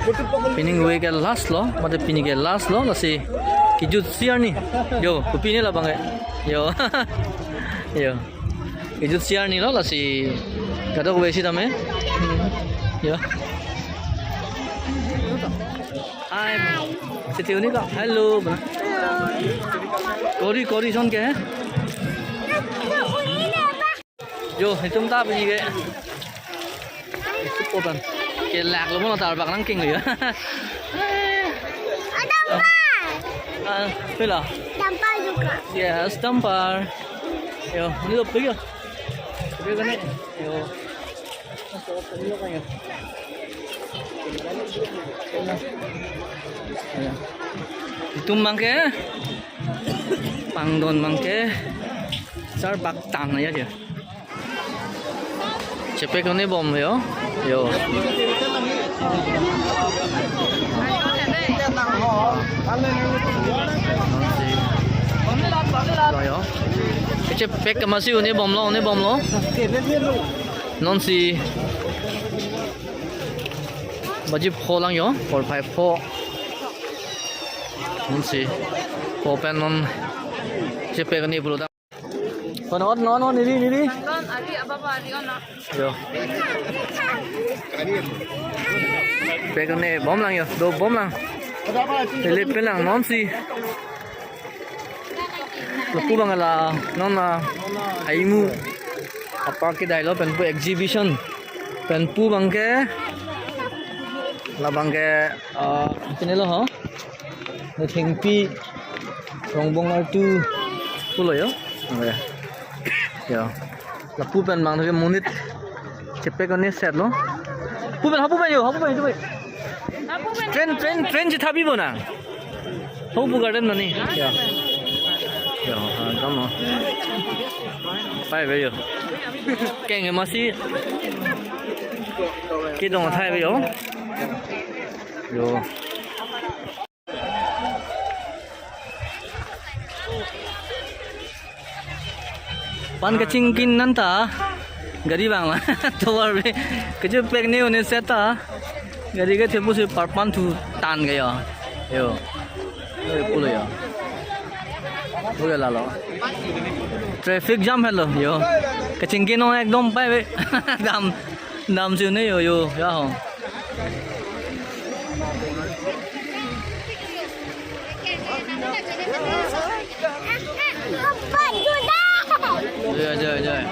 Pining gue ke last lo, mata pining ke last lo, lasi kijut siar nih, yo, kupini lah bang yo, yo, kijut siar nih lo, lasi kata gue sih tame, yo, hai, setiap ini kak, hello, kori son ke, yo, itu mta pining ke, potan. Cái lạc luôn mà tao bạc năng kinh rồi á. Đây là. Dampar juga. Yes, dampar. Yo, ini udah pergi. Pergi kan ni. Yo. Itu mangke. Pangdon mangke. Sar bak tan aja dia. Cepet kan ni bom yo. Yo. Rồi cái chiếc bếp cái masih ini bom lo non si baju polang yo por pai po non si po pen non chiếc bếp ini bulu dah non ini Ari apa ari ona. yo bếp ini bom lang yo do bom lang Lip lang non si Lapu bang la non na aimu apa ke dai lo pen pu exhibition pen pu bang ke la bang ke sini lo ha the thingpi rongbong ar tu pu lo yo yo lapu pen bang ke munit chepe kan ni set lo pu pen yo train chỉ tháp đi bộ nào không phụ garden mà nè giờ come on phải bây giờ cái người mà xí cái đồng thay bây giờ yo pan kacing kin nanta gari bang lah tuar be kerja pek ni unih seta gari ke tepu se parpan tu tan gaya yo pulo ya boleh lah lo traffic jam hello yo kecingkin orang ekdom pai be dam sini yo ya ho Jai.